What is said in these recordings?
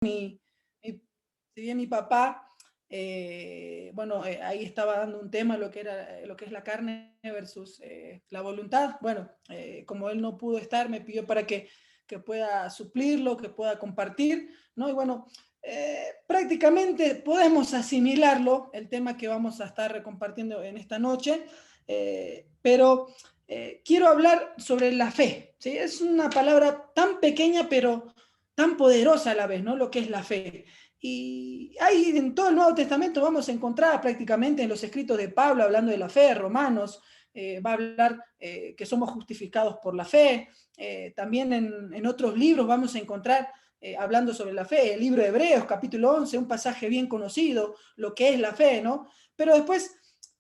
mi- si bien mi papá, ahí estaba dando un tema, lo que es la carne versus la voluntad. Bueno, como él no pudo estar, me pidió para que pueda suplirlo, que pueda compartir, ¿no? Y bueno, prácticamente podemos asimilarlo, el tema que vamos a estar compartiendo en esta noche, pero quiero hablar sobre la fe, ¿sí? Es una palabra tan pequeña, pero tan poderosa a la vez, ¿no? Lo que es la fe. Y ahí en todo el Nuevo Testamento vamos a encontrar prácticamente en los escritos de Pablo hablando de la fe, Romanos, va a hablar que somos justificados por la fe. También en otros libros vamos a encontrar hablando sobre la fe, el libro de Hebreos, capítulo 11, un pasaje bien conocido, lo que es la fe, ¿no? Pero después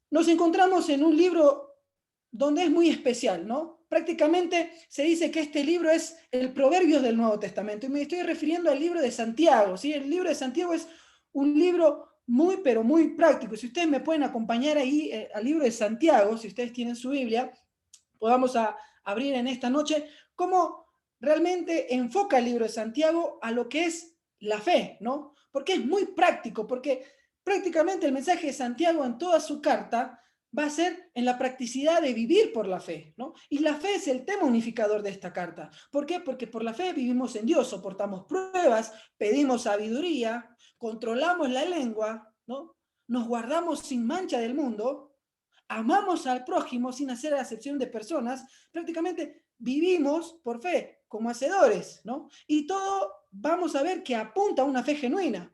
nos encontramos en un libro donde es muy especial, ¿no? Prácticamente se dice que este libro es el Proverbios del Nuevo Testamento, y me estoy refiriendo al libro de Santiago, ¿sí? El libro de Santiago es un libro muy, pero muy práctico. Si ustedes me pueden acompañar ahí al libro de Santiago, si ustedes tienen su Biblia, podamos abrir en esta noche, cómo realmente enfoca el libro de Santiago a lo que es la fe, ¿no? Porque es muy práctico, porque prácticamente el mensaje de Santiago en toda su carta va a ser en la practicidad de vivir por la fe, ¿no? Y la fe es el tema unificador de esta carta. ¿Por qué? Porque por la fe vivimos en Dios, soportamos pruebas, pedimos sabiduría, controlamos la lengua, ¿no? Nos guardamos sin mancha del mundo, amamos al prójimo sin hacer acepción de personas, prácticamente vivimos por fe, como hacedores, ¿no? Y todo vamos a ver que apunta a una fe genuina.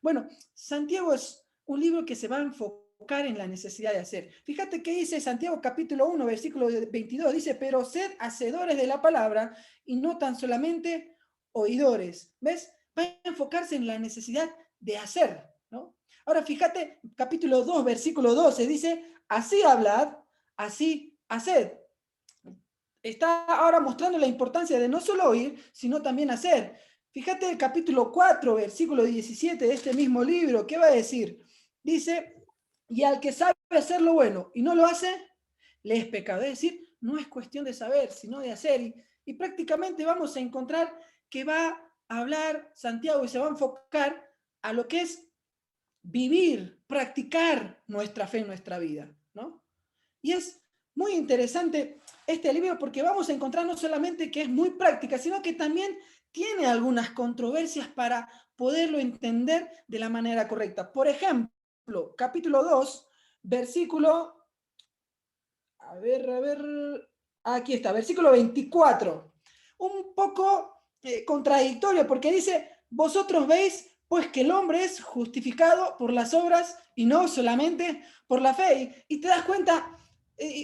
Bueno, Santiago es un libro que se va a enfocar en la necesidad de hacer. Fíjate qué dice Santiago capítulo 1, versículo 22, dice, pero sed hacedores de la palabra y no tan solamente oidores. ¿Ves? Va a enfocarse en la necesidad de hacer, ¿no? Ahora fíjate, capítulo 2, versículo 12, dice, así hablad, así haced. Está ahora mostrando la importancia de no solo oír, sino también hacer. Fíjate el capítulo 4, versículo 17 de este mismo libro, ¿qué va a decir? Dice, y al que sabe hacer lo bueno y no lo hace, le es pecado. Es decir, no es cuestión de saber, sino de hacer. Y prácticamente vamos a encontrar que va a hablar Santiago y se va a enfocar a lo que es vivir, practicar nuestra fe en nuestra vida, ¿no? Y es muy interesante este libro porque vamos a encontrar no solamente que es muy práctica, sino que también tiene algunas controversias para poderlo entender de la manera correcta. Por ejemplo, capítulo 2, versículo, a ver, aquí está, versículo 24. Un poco contradictorio porque dice, vosotros veis pues que el hombre es justificado por las obras y no solamente por la fe. Y te das cuenta,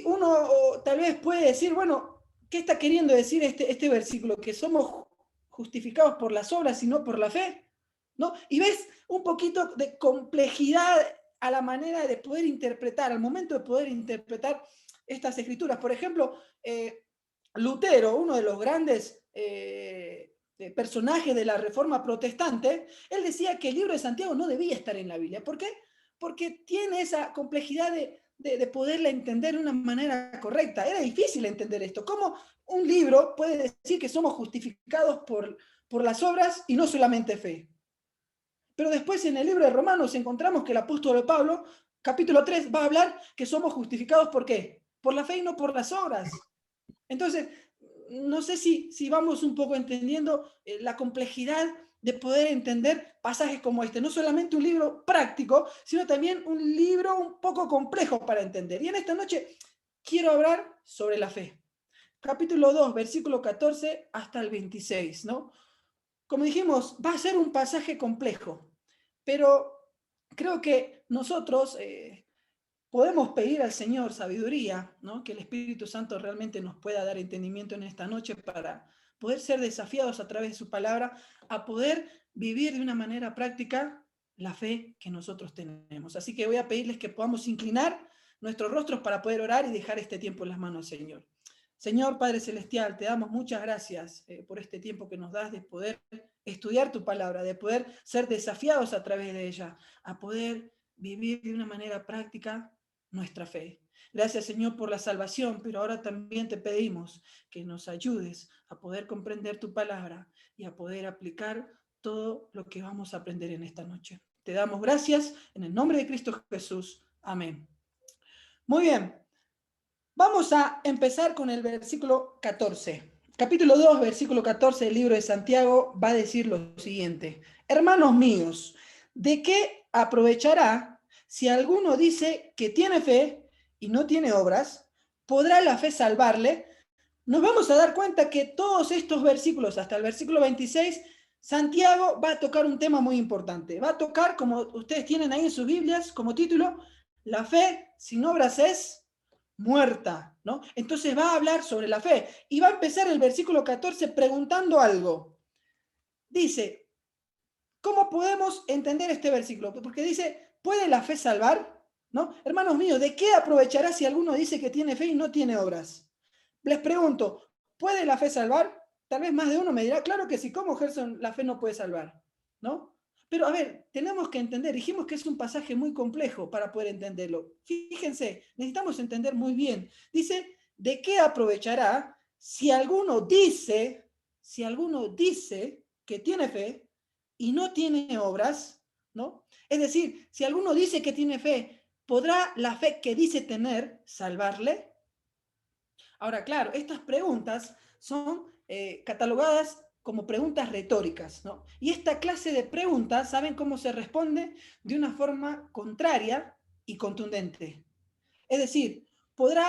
uno tal vez puede decir, bueno, ¿qué está queriendo decir este versículo? Que somos justificados por las obras y no por la fe, ¿no? Y ves un poquito de complejidad a la manera de poder interpretar, al momento de poder interpretar estas escrituras. Por ejemplo, Lutero, uno de los grandes personajes de la Reforma Protestante, él decía que el libro de Santiago no debía estar en la Biblia. ¿Por qué? Porque tiene esa complejidad de poderla entender de una manera correcta. Era difícil entender esto. ¿Cómo un libro puede decir que somos justificados por las obras y no solamente fe? Pero después en el libro de Romanos encontramos que el apóstol Pablo, capítulo 3, va a hablar que somos justificados ¿por qué? Por la fe y no por las obras. Entonces, no sé si vamos un poco entendiendo la complejidad de poder entender pasajes como este. No solamente un libro práctico, sino también un libro un poco complejo para entender. Y en esta noche quiero hablar sobre la fe. Capítulo 2, versículo 14 hasta el 26, ¿no? Como dijimos, va a ser un pasaje complejo, pero creo que nosotros podemos pedir al Señor sabiduría, ¿no? Que el Espíritu Santo realmente nos pueda dar entendimiento en esta noche para poder ser desafiados a través de su palabra, a poder vivir de una manera práctica la fe que nosotros tenemos. Así que voy a pedirles que podamos inclinar nuestros rostros para poder orar y dejar este tiempo en las manos del Señor. Señor Padre Celestial, te damos muchas gracias por este tiempo que nos das de poder estudiar tu palabra, de poder ser desafiados a través de ella, a poder vivir de una manera práctica nuestra fe. Gracias, Señor, por la salvación, pero ahora también te pedimos que nos ayudes a poder comprender tu palabra y a poder aplicar todo lo que vamos a aprender en esta noche. Te damos gracias en el nombre de Cristo Jesús. Amén. Muy bien. Vamos a empezar con el versículo 14. Capítulo 2, versículo 14 del libro de Santiago va a decir lo siguiente. Hermanos míos, ¿de qué aprovechará si alguno dice que tiene fe y no tiene obras? ¿Podrá la fe salvarle? Nos vamos a dar cuenta que todos estos versículos, hasta el versículo 26, Santiago va a tocar un tema muy importante. Va a tocar, como ustedes tienen ahí en sus Biblias, como título, la fe sin obras es muerta, ¿no? Entonces va a hablar sobre la fe y va a empezar el versículo 14 preguntando algo. Dice, ¿cómo podemos entender este versículo? Porque dice, ¿puede la fe salvar? ¿No? Hermanos míos, ¿de qué aprovechará si alguno dice que tiene fe y no tiene obras? Les pregunto, ¿puede la fe salvar? Tal vez más de uno me dirá, claro que sí, ¿cómo Gerson la fe no puede salvar? ¿No? Pero a ver, tenemos que entender, dijimos que es un pasaje muy complejo para poder entenderlo. Fíjense, necesitamos entender muy bien. Dice, ¿de qué aprovechará si alguno dice que tiene fe y no tiene obras? ¿No? Es decir, si alguno dice que tiene fe, ¿podrá la fe que dice tener salvarle? Ahora, claro, estas preguntas son catalogadas como preguntas retóricas, ¿no? Y esta clase de preguntas, ¿saben cómo se responde? De una forma contraria y contundente. Es decir, ¿podrá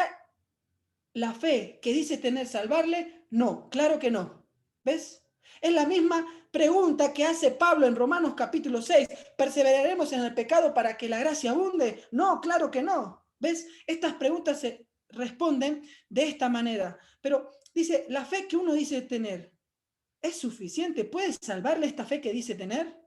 la fe que dice tener salvarle? No, claro que no. ¿Ves? Es la misma pregunta que hace Pablo en Romanos capítulo 6. ¿Perseveraremos en el pecado para que la gracia abunde? No, claro que no. ¿Ves? Estas preguntas se responden de esta manera. Pero dice, la fe que uno dice tener, ¿es suficiente? ¿Puede salvarle esta fe que dice tener?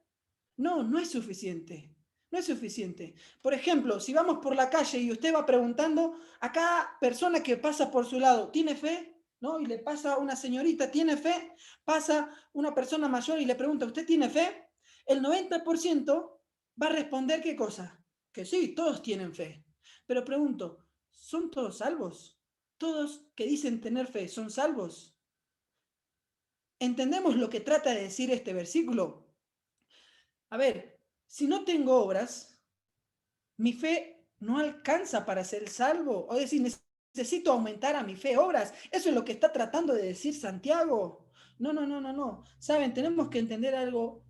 No, no es suficiente. No es suficiente. Por ejemplo, si vamos por la calle y usted va preguntando a cada persona que pasa por su lado, ¿tiene fe? ¿No? Y le pasa una señorita, ¿tiene fe? Pasa una persona mayor y le pregunta, ¿usted tiene fe? El 90% va a responder ¿qué cosa? Que sí, todos tienen fe. Pero pregunto, ¿son todos salvos? ¿Todos que dicen tener fe son salvos? ¿Entendemos lo que trata de decir este versículo? A ver, si no tengo obras, mi fe no alcanza para ser salvo. O decir, necesito aumentar a mi fe obras. Eso es lo que está tratando de decir Santiago. No, no, no, no, no. Saben, tenemos que entender algo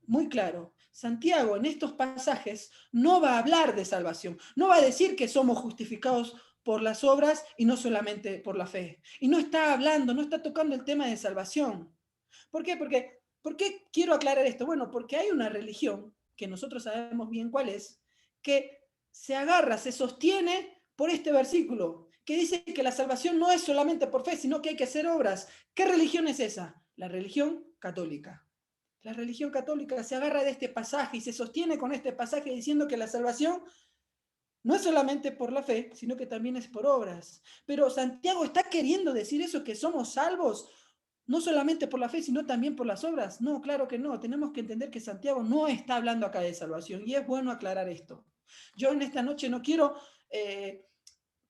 muy claro. Santiago en estos pasajes no va a hablar de salvación. No va a decir que somos justificados por las obras y no solamente por la fe. Y no está hablando, no está tocando el tema de salvación. ¿Por qué? ¿Por qué quiero aclarar esto? Bueno, porque hay una religión, que nosotros sabemos bien cuál es, que se agarra, se sostiene por este versículo, que dice que la salvación no es solamente por fe, sino que hay que hacer obras. ¿Qué religión es esa? La religión católica. La religión católica se agarra de este pasaje y se sostiene con este pasaje diciendo que la salvación no es solamente por la fe, sino que también es por obras. Pero Santiago está queriendo decir eso, que somos salvos no solamente por la fe, sino también por las obras. No, claro que no. Tenemos que entender que Santiago no está hablando acá de salvación y es bueno aclarar esto. Yo en esta noche no quiero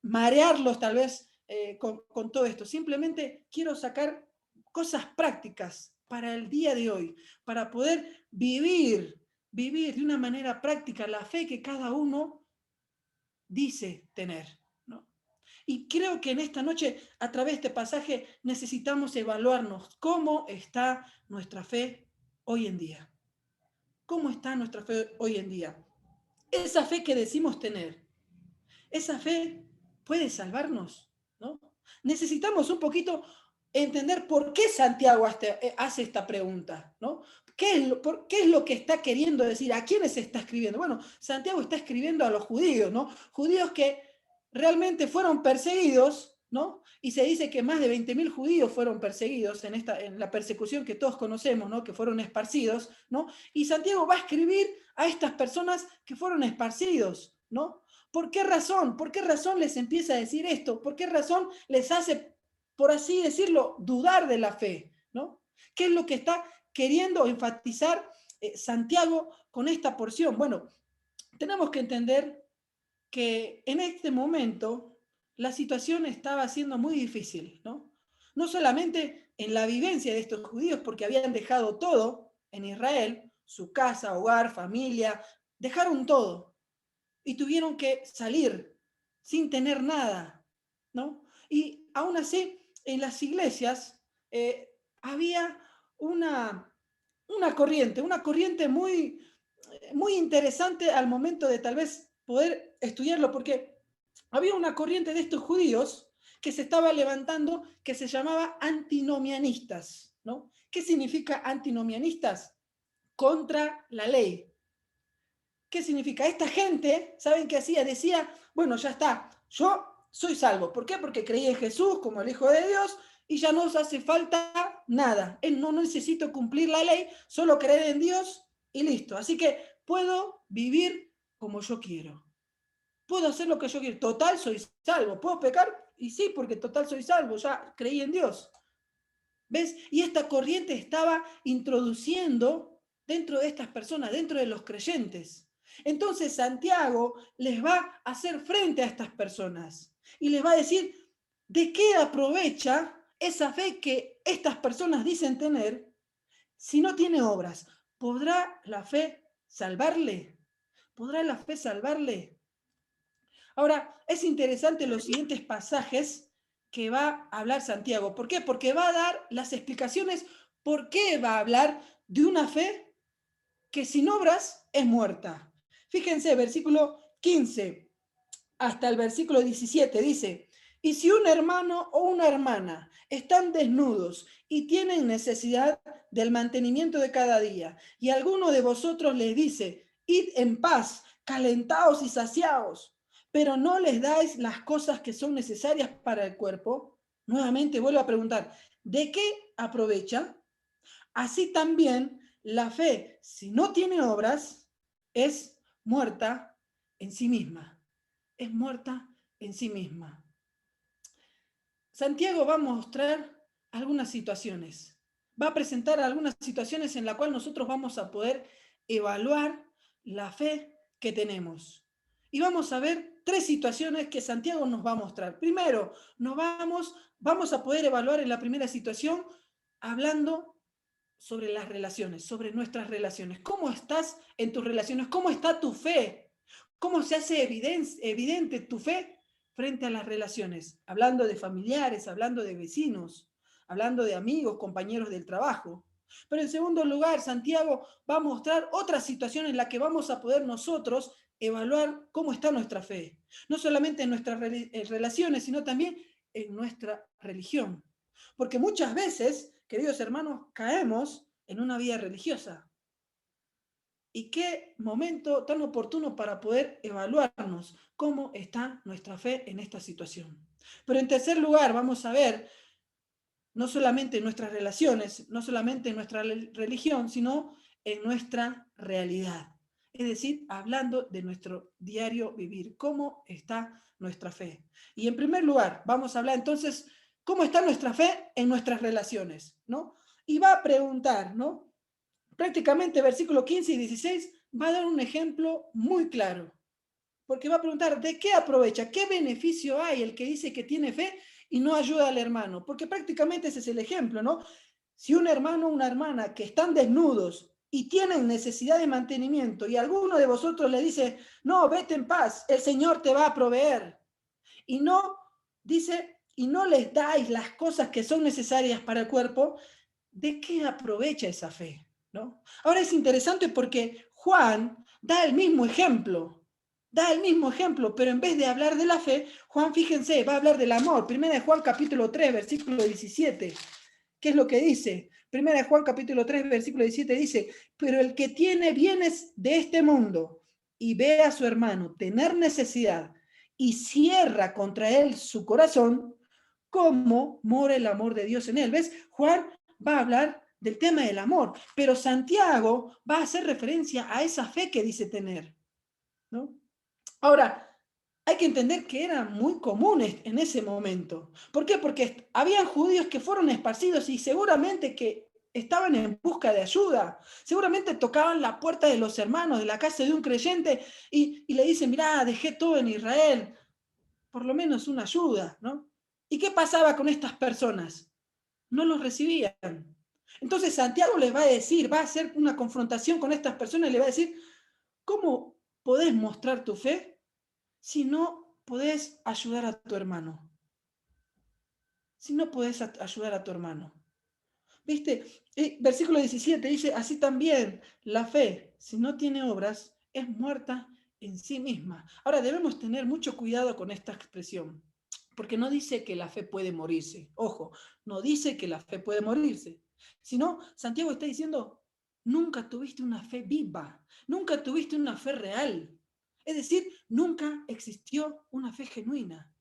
marearlos tal vez con todo esto. Simplemente quiero sacar cosas prácticas para el día de hoy, para poder vivir de una manera práctica la fe que cada uno dice tener. ¿No? Y creo que en esta noche, a través de este pasaje, necesitamos evaluarnos cómo está nuestra fe hoy en día. ¿Cómo está nuestra fe hoy en día? Esa fe que decimos tener, esa fe puede salvarnos, ¿no? Necesitamos un poquito entender por qué Santiago hace esta pregunta, ¿no? ¿Qué es lo que está queriendo decir? ¿A quiénes está escribiendo? Bueno, Santiago está escribiendo a los judíos, ¿no? Judíos que realmente fueron perseguidos, ¿no? Y se dice que más de 20.000 judíos fueron perseguidos en la persecución que todos conocemos, ¿no? Que fueron esparcidos, ¿no? Y Santiago va a escribir a estas personas que fueron esparcidos, ¿no? ¿Por qué razón? ¿Por qué razón les empieza a decir esto? ¿Por qué razón les hace, por así decirlo, dudar de la fe? ¿No? ¿Qué es lo que está queriendo enfatizar Santiago con esta porción? Bueno, tenemos que entender que en este momento la situación estaba siendo muy difícil, ¿no? No solamente en la vivencia de estos judíos, porque habían dejado todo en Israel, su casa, hogar, familia, dejaron todo y tuvieron que salir sin tener nada, ¿no? Y aún así, en las iglesias había una, una corriente muy interesante al momento de tal vez poder estudiarlo, porque había una corriente de estos judíos que se estaba levantando que se llamaba antinomianistas, ¿no? ¿Qué significa antinomianistas? Contra la ley. ¿Qué significa? Esta gente, ¿saben qué hacía? Decía, bueno, ya está, yo soy salvo. ¿Por qué? Porque creí en Jesús como el Hijo de Dios y ya no os hace falta nada. No necesito cumplir la ley, solo creer en Dios y listo. Así que puedo vivir como yo quiero. Puedo hacer lo que yo quiero. Total, soy salvo. ¿Puedo pecar? Y sí, porque total soy salvo. Ya creí en Dios. ¿Ves? Y esta corriente estaba introduciendo dentro de estas personas, dentro de los creyentes. Entonces Santiago les va a hacer frente a estas personas y les va a decir, ¿de qué aprovecha esa fe que estas personas dicen tener si no tiene obras? ¿Podrá la fe salvarle? ¿Podrá la fe salvarle? Ahora, es interesante los siguientes pasajes que va a hablar Santiago. ¿Por qué? Porque va a dar las explicaciones por qué va a hablar de una fe que sin obras es muerta. Fíjense, versículo 15 hasta el versículo 17 dice, y si un hermano o una hermana están desnudos y tienen necesidad del mantenimiento de cada día, y alguno de vosotros les dice, id en paz, calentaos y saciaos, pero no les dais las cosas que son necesarias para el cuerpo, nuevamente vuelvo a preguntar, ¿de qué aprovecha? Así también la fe, si no tiene obras, es muerta en sí misma. Es muerta en sí misma. Santiago va a mostrar algunas situaciones. Va a presentar algunas situaciones en las cuales nosotros vamos a poder evaluar la fe que tenemos. Y vamos a ver tres situaciones que Santiago nos va a mostrar. Primero, vamos a poder evaluar en la primera situación hablando sobre las relaciones, sobre nuestras relaciones. ¿Cómo estás en tus relaciones? ¿Cómo está tu fe? ¿Cómo se hace evidente tu fe frente a las relaciones? Hablando de familiares, hablando de vecinos, hablando de amigos, compañeros del trabajo. Pero en segundo lugar, Santiago va a mostrar otra situación en la que vamos a poder nosotros evaluar cómo está nuestra fe. No solamente en nuestras relaciones, sino también en nuestra religión. Porque muchas veces, queridos hermanos, caemos en una vida religiosa. Y qué momento tan oportuno para poder evaluarnos cómo está nuestra fe en esta situación. Pero en tercer lugar, vamos a ver no solamente en nuestras relaciones, no solamente en nuestra religión, sino en nuestra realidad. Es decir, hablando de nuestro diario vivir, cómo está nuestra fe. Y en primer lugar, vamos a hablar entonces cómo está nuestra fe en nuestras relaciones, ¿no? Y va a preguntar, ¿no? Prácticamente versículo 15 y 16 va a dar un ejemplo muy claro, porque va a preguntar, ¿de qué aprovecha? ¿Qué beneficio hay el que dice que tiene fe y no ayuda al hermano? Porque prácticamente ese es el ejemplo, ¿no? Si un hermano o una hermana que están desnudos y tienen necesidad de mantenimiento y alguno de vosotros le dice, no, vete en paz, el Señor te va a proveer. Y no, dice, y no les dais las cosas que son necesarias para el cuerpo, ¿de qué aprovecha esa fe? ¿No? Ahora es interesante porque Juan da el mismo ejemplo, pero en vez de hablar de la fe, Juan, fíjense, va a hablar del amor. Primera de Juan capítulo 3, versículo 17. ¿Qué es lo que dice? Primera de Juan capítulo 3, versículo 17 dice, pero el que tiene bienes de este mundo y ve a su hermano tener necesidad y cierra contra él su corazón, ¿cómo mora el amor de Dios en él? ¿Ves? Juan va a hablar del tema del amor, pero Santiago va a hacer referencia a esa fe que dice tener, ¿no? Ahora, hay que entender que eran muy comunes en ese momento. ¿Por qué? Porque habían judíos que fueron esparcidos y seguramente que estaban en busca de ayuda. Seguramente tocaban la puerta de los hermanos de la casa de un creyente y le dicen, mirá, dejé todo en Israel, por lo menos una ayuda, ¿no? ¿Y qué pasaba con estas personas? No los recibían. Entonces Santiago les va a decir, va a hacer una confrontación con estas personas y les va a decir, ¿cómo podés mostrar tu fe si no podés ayudar a tu hermano? Si no podés ayudar a tu hermano. ¿Viste? Versículo 17 dice, así también la fe, si no tiene obras, es muerta en sí misma. Ahora debemos tener mucho cuidado con esta expresión, porque no dice que la fe puede morirse. Ojo, no dice que la fe puede morirse, sino Santiago está diciendo, nunca tuviste una fe viva, nunca tuviste una fe real. Es decir, nunca existió una fe genuina.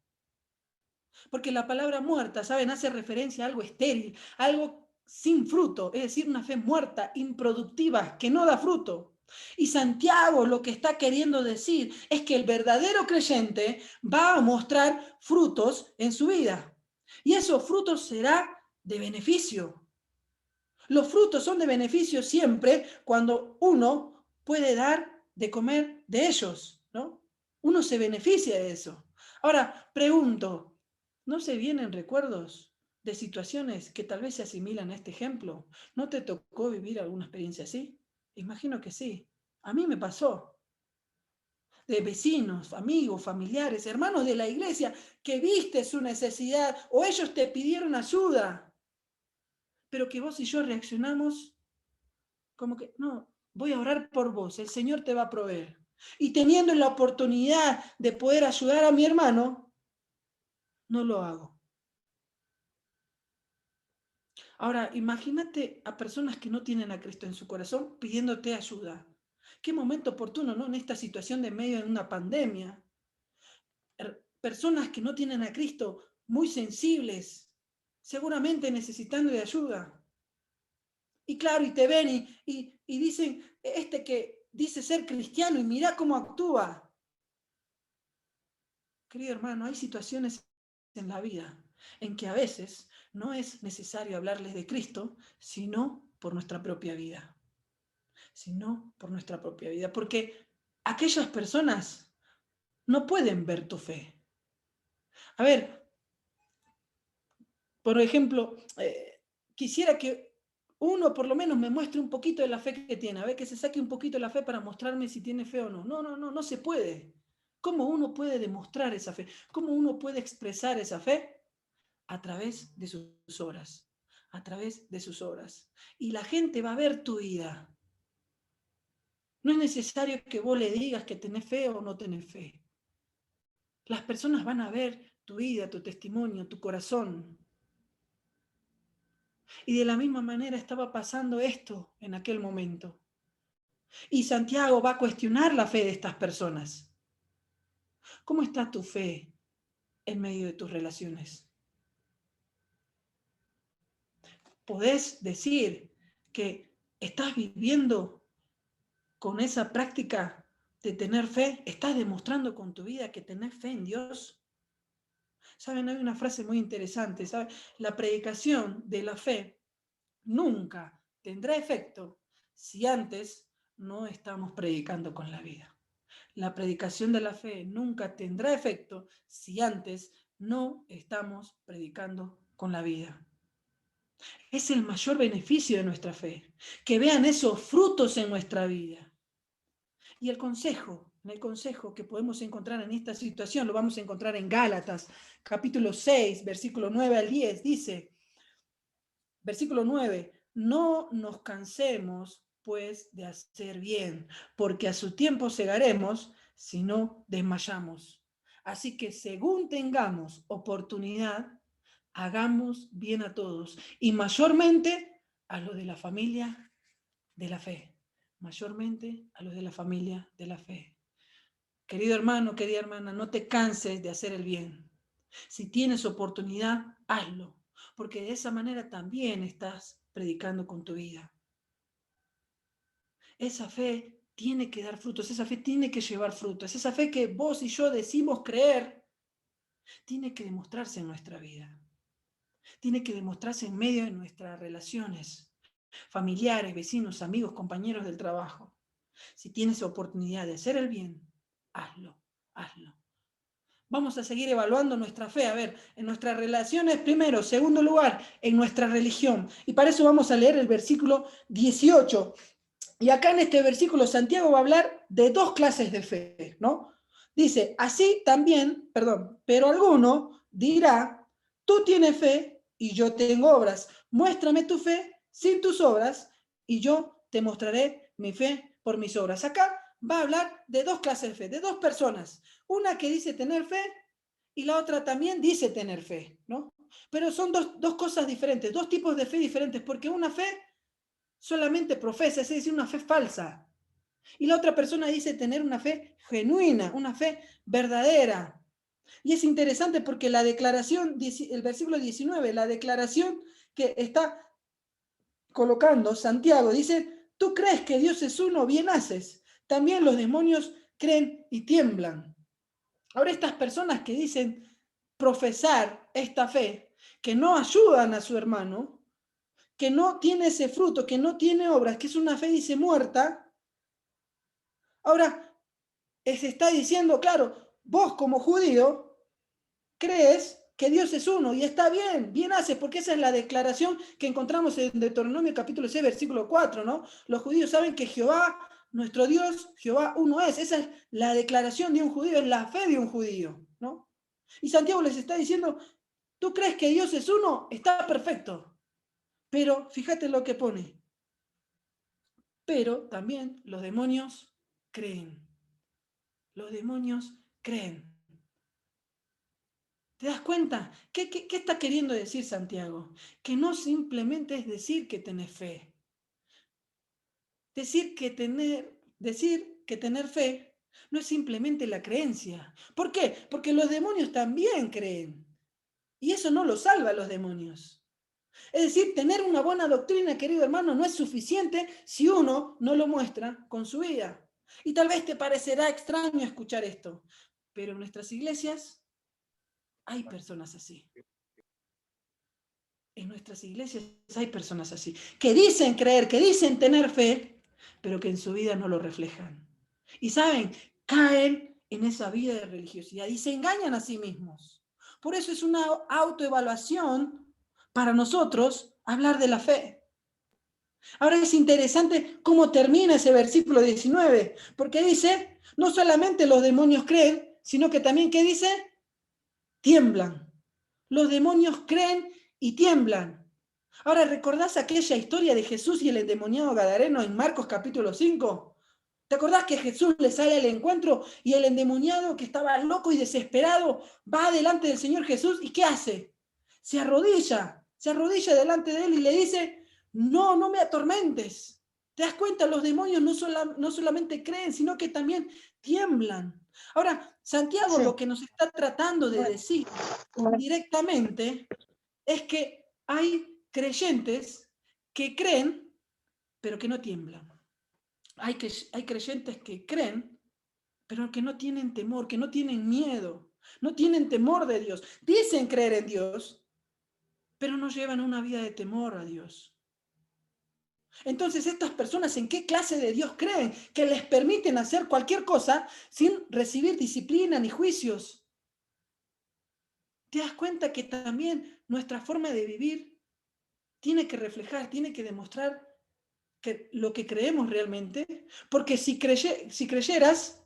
Porque la palabra muerta, ¿saben? Hace referencia a algo estéril, algo sin fruto, es decir, una fe muerta, improductiva, que no da fruto. Y Santiago lo que está queriendo decir es que el verdadero creyente va a mostrar frutos en su vida. Y esos frutos serán de beneficio. Los frutos son de beneficio siempre cuando uno puede dar de comer de ellos, ¿no? Uno se beneficia de eso. Ahora, pregunto, ¿no se vienen recuerdos de situaciones que tal vez se asimilan a este ejemplo? ¿No te tocó vivir alguna experiencia así? Imagino que sí. A mí me pasó. De vecinos, amigos, familiares, hermanos de la iglesia, que viste su necesidad o ellos te pidieron ayuda, pero que vos y yo reaccionamos como que, no, voy a orar por vos, el Señor te va a proveer. Y teniendo la oportunidad de poder ayudar a mi hermano, no lo hago. Ahora, imagínate a personas que no tienen a Cristo en su corazón pidiéndote ayuda. Qué momento oportuno, ¿no? En esta situación de medio de una pandemia. Personas que no tienen a Cristo, muy sensibles, seguramente necesitando de ayuda. Y claro, y te ven y dicen, este que dice ser cristiano y mira cómo actúa. Querido hermano, hay situaciones en la vida en que a veces no es necesario hablarles de Cristo, sino por nuestra propia vida. Sino por nuestra propia vida. Porque aquellas personas no pueden ver tu fe. A ver, por ejemplo, quisiera que uno por lo menos me muestre un poquito de la fe que tiene, a ver que se saque un poquito de la fe para mostrarme si tiene fe o no. No se puede. ¿Cómo uno puede demostrar esa fe? ¿Cómo uno puede expresar esa fe? A través de sus obras, a través de sus obras. Y la gente va a ver tu vida. No es necesario que vos le digas que tenés fe o no tenés fe. Las personas van a ver tu vida, tu testimonio, tu corazón. Y de la misma manera estaba pasando esto en aquel momento. Y Santiago va a cuestionar la fe de estas personas. ¿Cómo está tu fe en medio de tus relaciones? ¿Podés decir que estás viviendo con esa práctica de tener fe? ¿Estás demostrando con tu vida que tenés fe en Dios? ¿Saben? Hay una frase muy interesante, ¿saben? La predicación de la fe nunca tendrá efecto si antes no estamos predicando con la vida. La predicación de la fe nunca tendrá efecto si antes no estamos predicando con la vida. Es el mayor beneficio de nuestra fe, que vean esos frutos en nuestra vida. Y el consejo que podemos encontrar en esta situación, lo vamos a encontrar en Gálatas, capítulo 6, versículo 9 al 10, dice, versículo 9, no nos cansemos pues de hacer bien, porque a su tiempo segaremos si no desmayamos. Así que según tengamos oportunidad, hagamos bien a todos y mayormente a los de la familia de la fe. Mayormente a los de la familia de la fe. Querido hermano, querida hermana, no te canses de hacer el bien. Si tienes oportunidad, hazlo, porque de esa manera también estás predicando con tu vida. Esa fe tiene que dar frutos, esa fe tiene que llevar frutos, esa fe que vos y yo decimos creer, tiene que demostrarse en nuestra vida. Tiene que demostrarse en medio de nuestras relaciones, familiares, vecinos, amigos, compañeros del trabajo. Si tienes oportunidad de hacer el bien, hazlo, hazlo. Vamos a seguir evaluando nuestra fe, a ver, en nuestras relaciones primero, segundo lugar, en nuestra religión. Y para eso vamos a leer el versículo 18. Y acá en este versículo Santiago va a hablar de dos clases de fe, ¿no? Dice, así también, perdón, pero alguno dirá, tú tienes fe y yo tengo obras. Muéstrame tu fe sin tus obras y yo te mostraré mi fe por mis obras. Acá va a hablar de dos clases de fe, de dos personas. Una que dice tener fe y la otra también dice tener fe, ¿no? Pero son dos cosas diferentes, dos tipos de fe diferentes, porque una fe solamente profesa, es decir, una fe falsa. Y la otra persona dice tener una fe genuina, una fe verdadera. Y es interesante porque la declaración, el versículo 19, la declaración que está colocando Santiago, dice, tú crees que Dios es uno, bien haces. También los demonios creen y tiemblan. Ahora estas personas que dicen profesar esta fe, que no ayudan a su hermano, que no tiene ese fruto, que no tiene obras, que es una fe, dice, muerta, ahora se está diciendo, claro, vos como judío crees que Dios es uno y está bien, bien haces, porque esa es la declaración que encontramos en Deuteronomio capítulo 6, versículo 4, ¿no? Los judíos saben que Jehová, nuestro Dios, Jehová uno es. Esa es la declaración de un judío, es la fe de un judío, ¿no? Y Santiago les está diciendo, ¿tú crees que Dios es uno? Está perfecto. Pero fíjate lo que pone. Pero también los demonios creen. Los demonios creen. ¿Te das cuenta? ¿Qué está queriendo decir Santiago? Que no simplemente es decir que tenés fe. Decir que tener fe no es simplemente la creencia. ¿Por qué? Porque los demonios también creen. Y eso no lo salva a los demonios. Es decir, tener una buena doctrina, querido hermano, no es suficiente si uno no lo muestra con su vida. Y tal vez te parecerá extraño escuchar esto, pero en nuestras iglesias hay personas así. En nuestras iglesias hay personas así, que dicen creer, que dicen tener fe, pero que en su vida no lo reflejan. Y saben, caen en esa vida de religiosidad y se engañan a sí mismos. Por eso es una autoevaluación para nosotros hablar de la fe. Ahora es interesante cómo termina ese versículo 19, porque dice, no solamente los demonios creen, sino que también, ¿qué dice? Tiemblan. Los demonios creen y tiemblan. Ahora, ¿recordás aquella historia de Jesús y el endemoniado gadareno en Marcos capítulo 5? ¿Te acordás que Jesús le sale al encuentro y el endemoniado que estaba loco y desesperado va delante del Señor Jesús y ¿qué hace? Se arrodilla delante de él y le dice, no me atormentes. ¿Te das cuenta? Los demonios no solamente creen, sino que también tiemblan. Ahora, Santiago lo que nos está tratando de decir directamente es que hay creyentes que creen, pero que no tiemblan. Hay creyentes que creen, pero que no tienen temor, que no tienen miedo, no tienen temor de Dios. Dicen creer en Dios, pero no llevan una vida de temor a Dios. Entonces, estas personas, ¿en qué clase de Dios creen? Que les permiten hacer cualquier cosa sin recibir disciplina ni juicios. ¿Te das cuenta que también nuestra forma de vivir tiene que reflejar, tiene que demostrar que lo que creemos realmente? Porque si creyeras,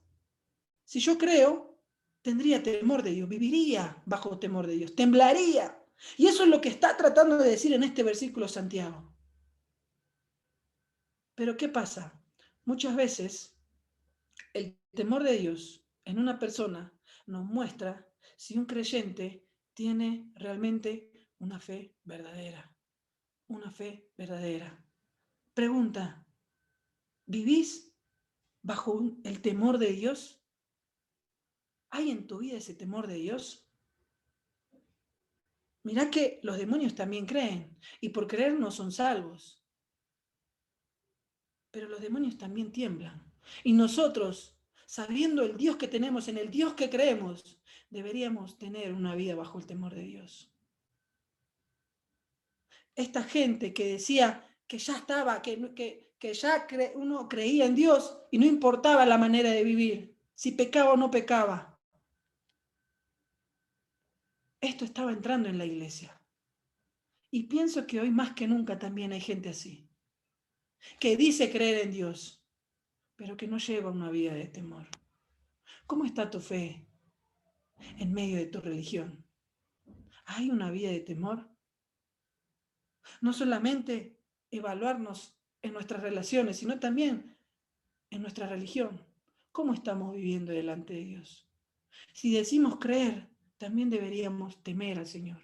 si yo creo, tendría temor de Dios, viviría bajo temor de Dios, temblaría. Y eso es lo que está tratando de decir en este versículo Santiago. Pero ¿qué pasa? Muchas veces el temor de Dios en una persona nos muestra si un creyente tiene realmente una fe verdadera. Una fe verdadera. Pregunta, ¿vivís bajo el temor de Dios? ¿Hay en tu vida ese temor de Dios? Mirá que los demonios también creen y por creer no son salvos. Pero los demonios también tiemblan. Y nosotros, sabiendo el Dios que tenemos, en el Dios que creemos, deberíamos tener una vida bajo el temor de Dios. Esta gente que decía que ya estaba, que ya uno creía en Dios y no importaba la manera de vivir, si pecaba o no pecaba. esto estaba entrando en la iglesia. Y pienso que hoy más que nunca también hay gente así, que dice creer en Dios, pero que no lleva una vida de temor. ¿Cómo está tu fe en medio de tu religión? ¿Hay una vida de temor? No solamente evaluarnos en nuestras relaciones, sino también en nuestra religión. ¿Cómo estamos viviendo delante de Dios? Si decimos creer, también deberíamos temer al Señor.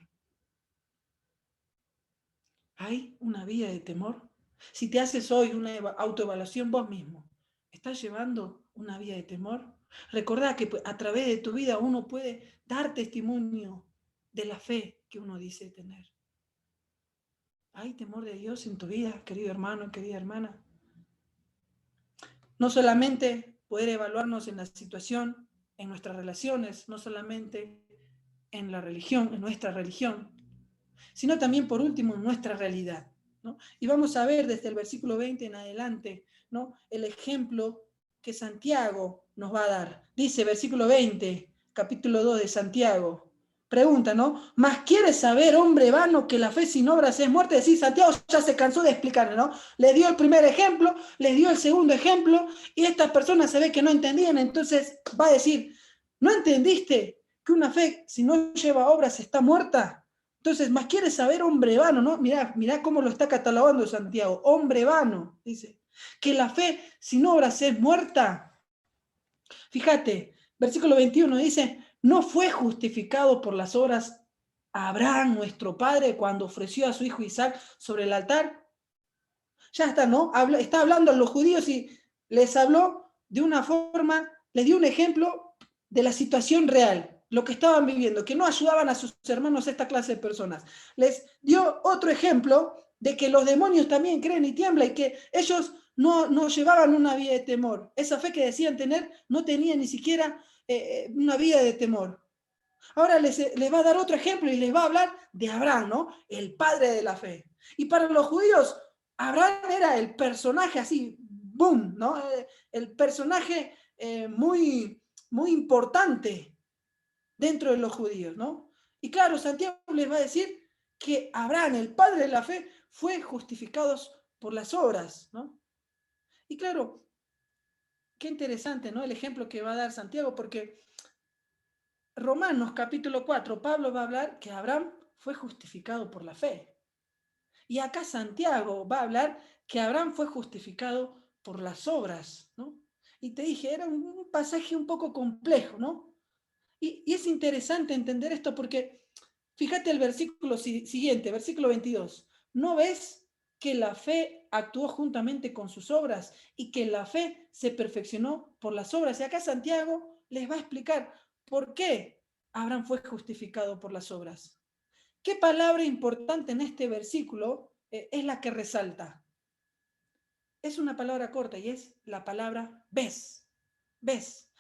¿Hay una vida de temor? Si te haces hoy una autoevaluación vos mismo, ¿estás llevando una vida de temor? Recordá que a través de tu vida uno puede dar testimonio de la fe que uno dice tener. ¿Hay temor de Dios en tu vida, querido hermano, querida hermana? No solamente poder evaluarnos en la situación, en nuestras relaciones, no solamente en la religión, en nuestra religión, sino también, por último, en nuestra realidad, ¿no? Y vamos a ver desde el versículo 20 en adelante, ¿no?, el ejemplo que Santiago nos va a dar. Dice, versículo 20, capítulo 2 de Santiago, pregunta, ¿no? ¿Más quieres saber, hombre vano, que la fe sin obras es muerte? Decir, Santiago ya se cansó de explicarle, ¿no? Le dio el primer ejemplo, le dio el segundo ejemplo, y estas personas se ve que no entendían, entonces va a decir, ¿no entendiste que una fe si no lleva obras está muerta? Entonces, más quieres saber, hombre vano, ¿no? Mirá cómo lo está catalogando Santiago, hombre vano, dice, que la fe sin obras es muerta. Fíjate, versículo 21 dice, ¿no fue justificado por las obras Abraham, nuestro padre, cuando ofreció a su hijo Isaac sobre el altar? Ya está, ¿no? Está hablando a los judíos y les habló de una forma, les dio un ejemplo de la situación real, lo que estaban viviendo, que no ayudaban a sus hermanos esta clase de personas. Les dio otro ejemplo de que los demonios también creen y tiemblan y que ellos no llevaban una vida de temor. Esa fe que decían tener no tenía ni siquiera una vida de temor. Ahora les va a dar otro ejemplo y les va a hablar de Abraham, ¿no? El padre de la fe. Y para los judíos, Abraham era el personaje así, boom, ¿no? El personaje muy, muy importante dentro de los judíos, ¿no? Y claro, Santiago les va a decir que Abraham, el padre de la fe, fue justificado por las obras, ¿no? Y claro, qué interesante, ¿no? El ejemplo que va a dar Santiago, porque Romanos capítulo 4, Pablo va a hablar que Abraham fue justificado por la fe. Y acá Santiago va a hablar que Abraham fue justificado por las obras, ¿no? Y te dije, era un pasaje un poco complejo, ¿no? Y es interesante entender esto porque, fíjate el versículo siguiente, versículo 22. ¿No ves que la fe actuó juntamente con sus obras y que la fe se perfeccionó por las obras? Y acá Santiago les va a explicar por qué Abraham fue justificado por las obras. ¿Qué palabra importante en este versículo es la que resalta? Es una palabra corta y es la palabra ves. ¿Ves?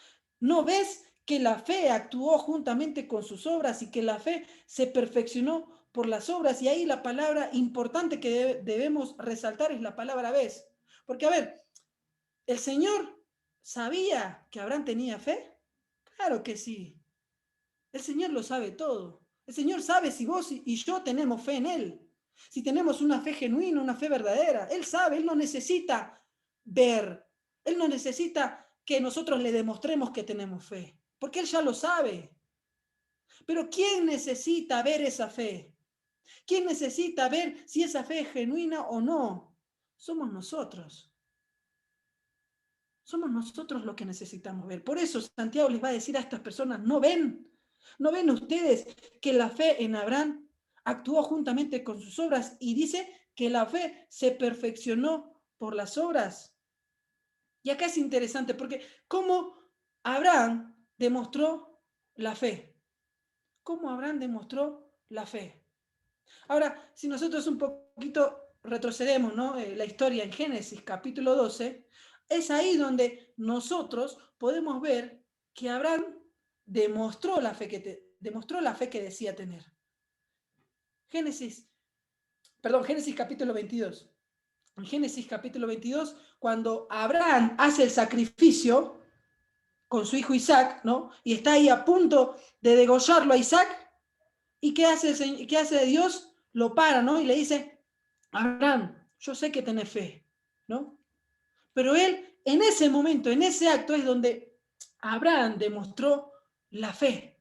¿No ves que la fe actuó juntamente con sus obras y que la fe se perfeccionó por las obras? Y ahí la palabra importante que debemos resaltar es la palabra ves. Porque, a ver, ¿el Señor sabía que Abraham tenía fe? Claro que sí. El Señor lo sabe todo. El Señor sabe si vos y yo tenemos fe en Él. Si tenemos una fe genuina, una fe verdadera. Él sabe, Él no necesita ver. Él no necesita que nosotros le demostremos que tenemos fe. Porque Él ya lo sabe. Pero ¿quién necesita ver esa fe? ¿Quién necesita ver si esa fe es genuina o no? Somos nosotros. Somos nosotros los que necesitamos ver. Por eso Santiago les va a decir a estas personas, ¿no ven? ¿No ven ustedes que la fe en Abraham actuó juntamente con sus obras? Y dice que la fe se perfeccionó por las obras. Y acá es interesante porque ¿cómo Abraham demostró la fe? ¿Cómo Abraham demostró la fe? Ahora, si nosotros un poquito retrocedemos, ¿no? La historia en Génesis capítulo 12, es ahí donde nosotros podemos ver que Abraham demostró la fe que decía tener. Génesis capítulo 22. En Génesis capítulo 22, cuando Abraham hace el sacrificio con su hijo Isaac, ¿no? Y está ahí a punto de degollarlo a Isaac, ¿Y qué hace Dios? Lo para, ¿no? Y le dice, Abraham, yo sé que tenés fe, ¿no? Pero él, en ese momento, en ese acto, es donde Abraham demostró la fe.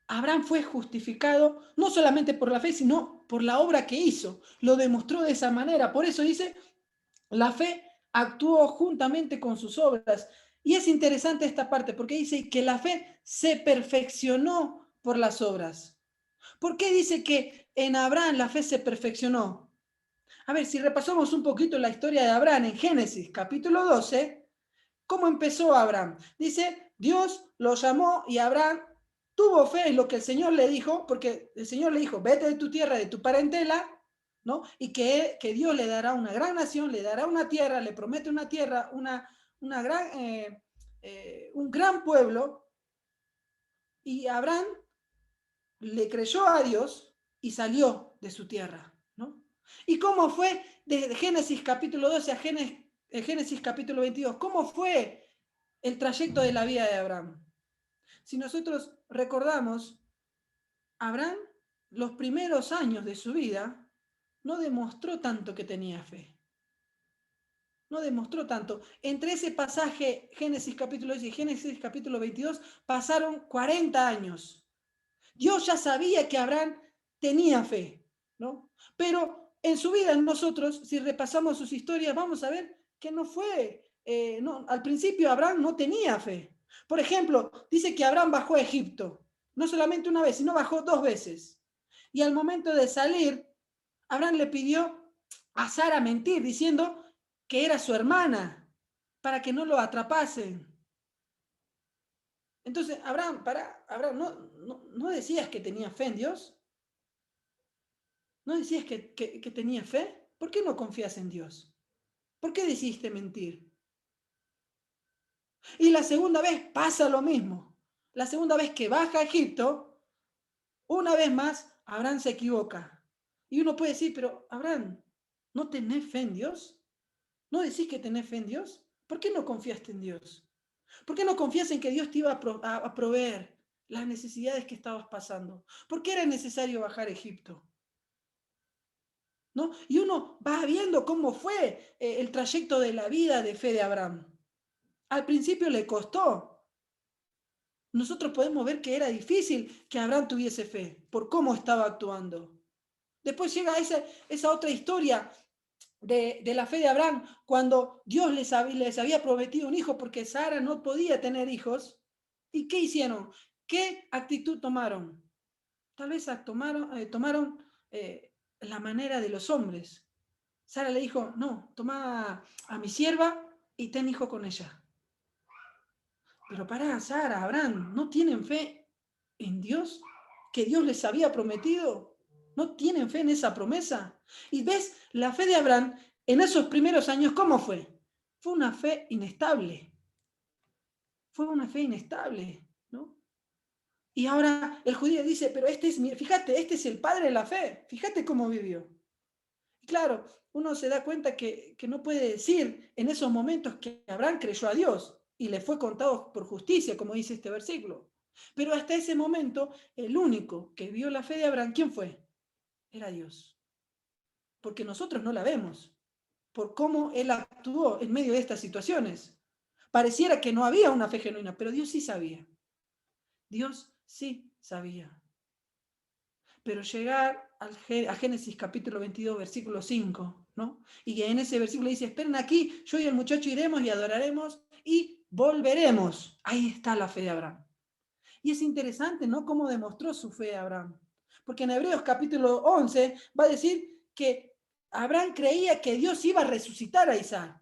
Abraham fue justificado no solamente por la fe, sino por la obra que hizo. Lo demostró de esa manera. Por eso dice, la fe actuó juntamente con sus obras. Y es interesante esta parte, porque dice que la fe se perfeccionó por las obras. ¿Por qué dice que en Abraham la fe se perfeccionó? A ver, si repasamos un poquito la historia de Abraham en Génesis, capítulo 12, ¿cómo empezó Abraham? Dice, Dios lo llamó y Abraham tuvo fe en lo que el Señor le dijo, porque el Señor le dijo, vete de tu tierra, de tu parentela, ¿no? Y que Dios le dará una gran nación, le dará una tierra, le promete una tierra, un gran pueblo. Y Abraham le creyó a Dios y salió de su tierra, ¿no? ¿Y cómo fue desde Génesis capítulo 12 a Génesis capítulo 22? ¿Cómo fue el trayecto de la vida de Abraham? Si nosotros recordamos, Abraham, los primeros años de su vida, no demostró tanto que tenía fe. No demostró tanto. Entre ese pasaje, Génesis capítulo 10 y Génesis capítulo 22, pasaron 40 años. Dios ya sabía que Abraham tenía fe, ¿no? Pero en su vida, nosotros, si repasamos sus historias, vamos a ver que no fue, al principio Abraham no tenía fe. Por ejemplo, dice que Abraham bajó a Egipto, no solamente una vez, sino bajó 2 veces. Y al momento de salir, Abraham le pidió a Sara mentir, diciendo que era su hermana, para que no lo atrapasen. Entonces, Abraham, ¿no decías que tenía fe en Dios? ¿No decías que tenías fe? ¿Por qué no confías en Dios? ¿Por qué decidiste mentir? Y la segunda vez pasa lo mismo. La segunda vez que baja a Egipto, una vez más, Abraham se equivoca. Y uno puede decir, pero Abraham, ¿no tenés fe en Dios? ¿No decís que tenés fe en Dios? ¿Por qué no confiaste en Dios? ¿Por qué no confías en que Dios te iba a proveer las necesidades que estabas pasando? ¿Por qué era necesario bajar a Egipto? ¿No? Y uno va viendo cómo fue el trayecto de la vida de fe de Abraham. Al principio le costó. Nosotros podemos ver que era difícil que Abraham tuviese fe por cómo estaba actuando. Después llega esa otra historia de la fe de Abraham, cuando Dios les había prometido un hijo porque Sara no podía tener hijos. ¿Y qué hicieron? ¿Qué actitud tomaron? Tal vez tomaron la manera de los hombres. Sara le dijo, no, toma a mi sierva y ten hijo con ella. Pero pará, Sara, Abraham, ¿no tienen fe en Dios? ¿Que Dios les había prometido? ¿No tienen fe en esa promesa? Y ves, la fe de Abraham en esos primeros años, ¿cómo fue? Fue una fe inestable. Fue una fe inestable, ¿no? Y ahora el judío dice, pero fíjate, este es el padre de la fe. Fíjate cómo vivió. Y claro, uno se da cuenta que no puede decir en esos momentos que Abraham creyó a Dios y le fue contado por justicia, como dice este versículo. Pero hasta ese momento, el único que vio la fe de Abraham, ¿quién fue? Era Dios. Porque nosotros no la vemos, por cómo él actuó en medio de estas situaciones. Pareciera que no había una fe genuina, pero Dios sí sabía. Dios sí sabía. Pero llegar a Génesis capítulo 22, versículo 5, ¿no? Y en ese versículo dice, esperen aquí, yo y el muchacho iremos y adoraremos y volveremos. Ahí está la fe de Abraham. Y es interesante, ¿no? Cómo demostró su fe de Abraham. Porque en Hebreos capítulo 11 va a decir que Abraham creía que Dios iba a resucitar a Isaac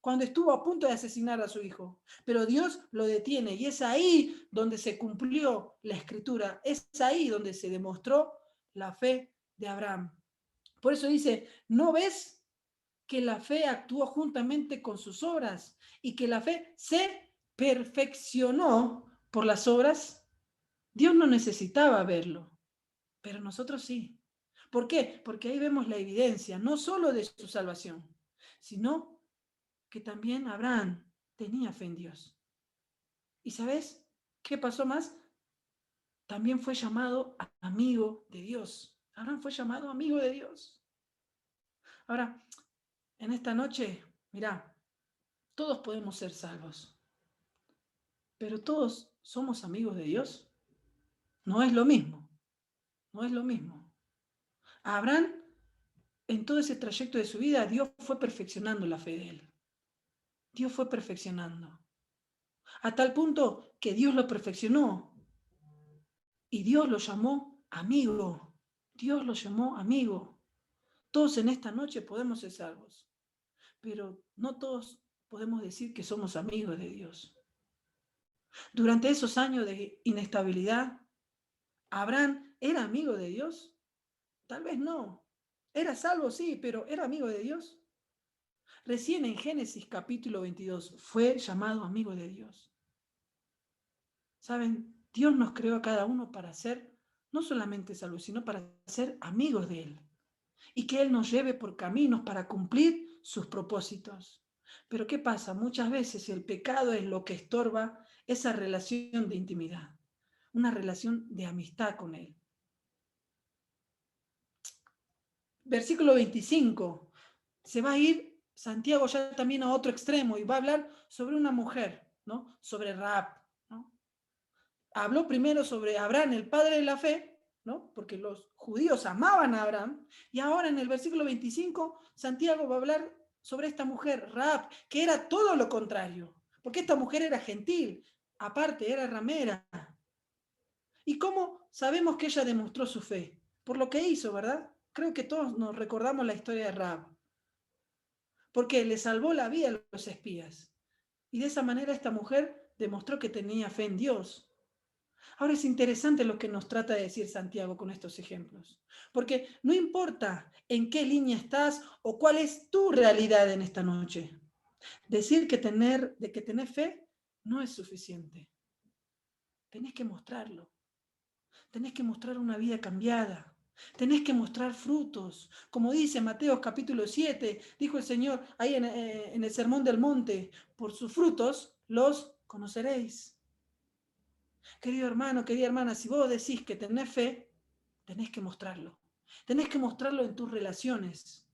cuando estuvo a punto de asesinar a su hijo. Pero Dios lo detiene y es ahí donde se cumplió la escritura, es ahí donde se demostró la fe de Abraham. Por eso dice, ¿no ves que la fe actuó juntamente con sus obras y que la fe se perfeccionó por las obras? Dios no necesitaba verlo, pero nosotros sí. ¿Por qué? Porque ahí vemos la evidencia, no solo de su salvación, sino que también Abraham tenía fe en Dios. ¿Y sabes qué pasó más? también fue llamado amigo de Dios. Abraham fue llamado amigo de Dios. Ahora, en esta noche, mirá, todos podemos ser salvos, pero todos somos amigos de Dios. No es lo mismo, no es lo mismo. A Abraham, en todo ese trayecto de su vida, Dios fue perfeccionando la fe de él. Dios fue perfeccionando. A tal punto que Dios lo perfeccionó y Dios lo llamó amigo. Dios lo llamó amigo. Todos en esta noche podemos ser salvos, pero no todos podemos decir que somos amigos de Dios. Durante esos años de inestabilidad, ¿Abraham era amigo de Dios? Tal vez no. Era salvo, sí, pero ¿era amigo de Dios? Recién en Génesis capítulo 22 fue llamado amigo de Dios. ¿Saben? Dios nos creó a cada uno para ser no solamente salvos, sino para ser amigos de Él. Y que Él nos lleve por caminos para cumplir sus propósitos. Pero ¿qué pasa? Muchas veces el pecado es lo que estorba esa relación de intimidad, una relación de amistad con Él. Versículo 25. Se va a ir Santiago ya también a otro extremo y va a hablar sobre una mujer, ¿no? Sobre Rahab, ¿no? Habló primero sobre Abraham, el padre de la fe, ¿no? Porque los judíos amaban a Abraham, y ahora en el versículo 25, Santiago va a hablar sobre esta mujer, Rahab, que era todo lo contrario, porque esta mujer era gentil, aparte era ramera. ¿Y cómo sabemos que ella demostró su fe? Por lo que hizo, ¿verdad? Creo que todos nos recordamos la historia de Rahab, porque le salvó la vida a los espías. Y de esa manera esta mujer demostró que tenía fe en Dios. Ahora es interesante lo que nos trata de decir Santiago con estos ejemplos, porque no importa en qué línea estás o cuál es tu realidad en esta noche. Decir que tener fe no es suficiente. Tenés que mostrarlo. Tenés que mostrar una vida cambiada. Tenés que mostrar frutos. Como dice Mateo capítulo 7, dijo el Señor ahí en el Sermón del Monte, por sus frutos los conoceréis. Querido hermano, querida hermana, si vos decís que tenés fe, tenés que mostrarlo. Tenés que mostrarlo en tus relaciones.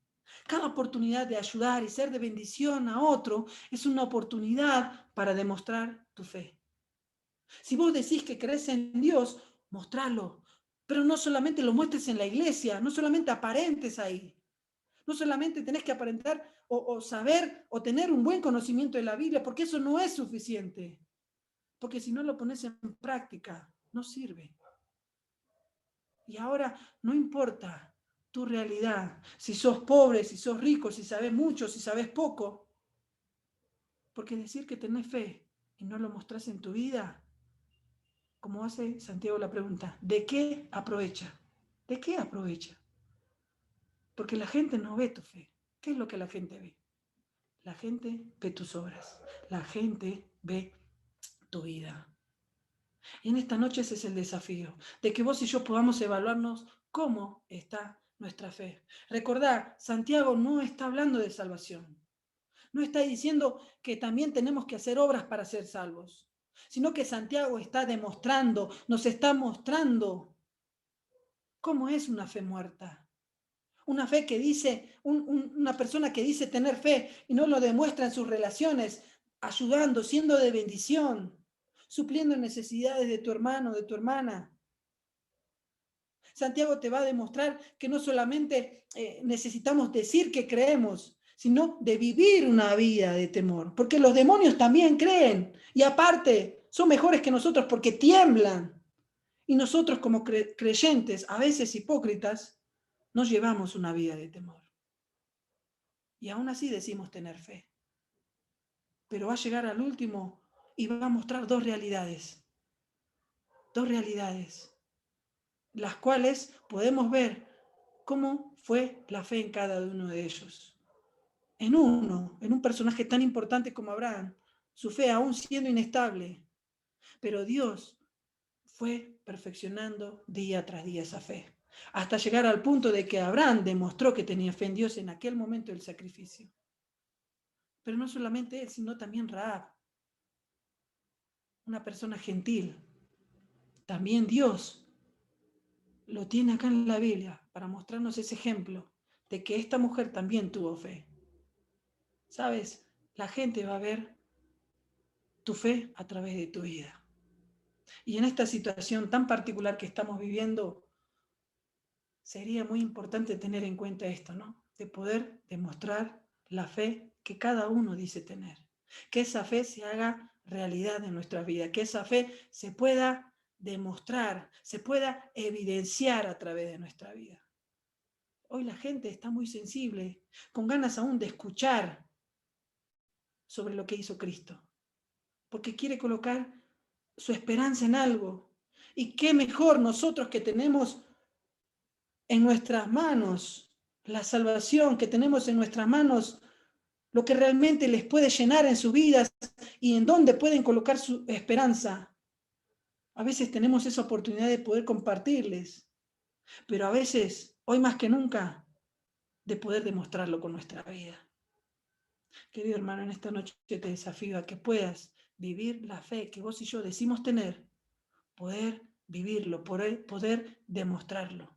Cada oportunidad de ayudar y ser de bendición a otro es una oportunidad para demostrar tu fe. Si vos decís que crees en Dios, mostralo. Pero no solamente lo muestres en la iglesia, no solamente aparentes ahí. No solamente tenés que aparentar o saber o tener un buen conocimiento de la Biblia, porque eso no es suficiente. Porque si no lo pones en práctica, no sirve. Y ahora no importa tu realidad, si sos pobre, si sos rico, si sabes mucho, si sabes poco, porque decir que tenés fe y no lo mostrás en tu vida, como hace Santiago la pregunta, ¿de qué aprovecha? ¿De qué aprovecha? Porque la gente no ve tu fe. ¿Qué es lo que la gente ve? La gente ve tus obras, la gente ve tu vida. Y en esta noche ese es el desafío, de que vos y yo podamos evaluarnos cómo está nuestra fe. Recordá, Santiago no está hablando de salvación. No está diciendo que también tenemos que hacer obras para ser salvos, sino que Santiago está demostrando, nos está mostrando cómo es una fe muerta. Una fe que dice, una persona que dice tener fe y no lo demuestra en sus relaciones, ayudando, siendo de bendición, supliendo necesidades de tu hermano, de tu hermana. Santiago te va a demostrar que no solamente necesitamos decir que creemos, sino de vivir una vida de temor, porque los demonios también creen y aparte son mejores que nosotros porque tiemblan. Y nosotros como creyentes, a veces hipócritas, nos llevamos una vida de temor. Y aún así decimos tener fe. Pero va a llegar al último y va a mostrar dos realidades, las cuales podemos ver cómo fue la fe en cada uno de ellos. En un personaje tan importante como Abraham, su fe aún siendo inestable, pero Dios fue perfeccionando día tras día esa fe, hasta llegar al punto de que Abraham demostró que tenía fe en Dios en aquel momento del sacrificio. Pero no solamente él, sino también Rahab, una persona gentil, también Dios lo tiene acá en la Biblia para mostrarnos ese ejemplo de que esta mujer también tuvo fe. ¿Sabes? La gente va a ver tu fe a través de tu vida. Y en esta situación tan particular que estamos viviendo, sería muy importante tener en cuenta esto, ¿no? De poder demostrar la fe que cada uno dice tener. Que esa fe se haga realidad en nuestra vida, que esa fe se pueda demostrar, se pueda evidenciar a través de nuestra vida. Hoy la gente está muy sensible, con ganas aún de escuchar sobre lo que hizo Cristo, porque quiere colocar su esperanza en algo. Y qué mejor nosotros que tenemos en nuestras manos la salvación, que tenemos en nuestras manos lo que realmente les puede llenar en sus vidas y en dónde pueden colocar su esperanza. A veces tenemos esa oportunidad de poder compartirles, pero a veces, hoy más que nunca, de poder demostrarlo con nuestra vida. Querido hermano, en esta noche te desafío a que puedas vivir la fe que vos y yo decimos tener, poder vivirlo, poder demostrarlo.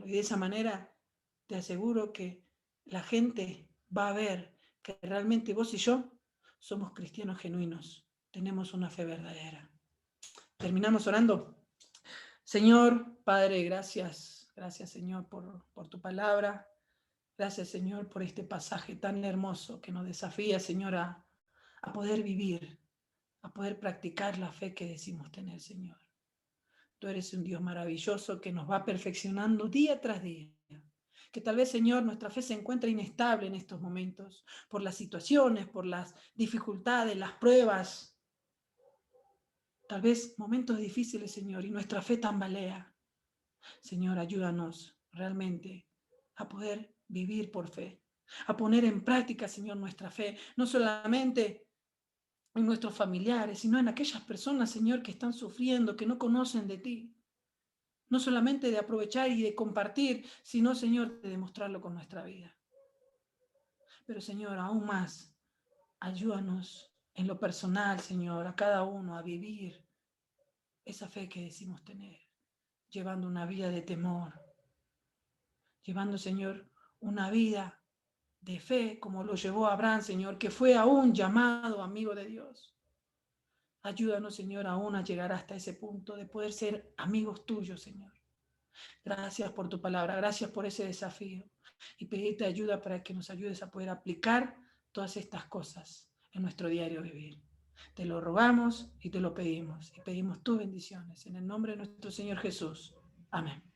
Y de esa manera te aseguro que la gente va a ver que realmente vos y yo somos cristianos genuinos, tenemos una fe verdadera. Terminamos orando. Señor, Padre, gracias. Gracias, Señor, por tu palabra. Gracias, Señor, por este pasaje tan hermoso que nos desafía, Señor, a poder vivir, a poder practicar la fe que decimos tener, Señor. Tú eres un Dios maravilloso que nos va perfeccionando día tras día. Que tal vez, Señor, nuestra fe se encuentre inestable en estos momentos, por las situaciones, por las dificultades, las pruebas. Tal vez momentos difíciles, Señor, y nuestra fe tambalea. Señor, ayúdanos realmente a poder vivir por fe, a poner en práctica, Señor, nuestra fe, no solamente en nuestros familiares, sino en aquellas personas, Señor, que están sufriendo, que no conocen de ti. No solamente de aprovechar y de compartir, sino, Señor, de demostrarlo con nuestra vida. Pero, Señor, aún más, ayúdanos en lo personal, Señor, a cada uno a vivir esa fe que decimos tener, llevando una vida de temor, llevando, Señor, una vida de fe, como lo llevó Abraham, Señor, que fue aún llamado amigo de Dios. Ayúdanos, Señor, aún a llegar hasta ese punto de poder ser amigos tuyos, Señor. Gracias por tu palabra, gracias por ese desafío. Y pedirte ayuda para que nos ayudes a poder aplicar todas estas cosas en nuestro diario vivir. Te lo rogamos y te lo pedimos. Y pedimos tus bendiciones. En el nombre de nuestro Señor Jesús. Amén.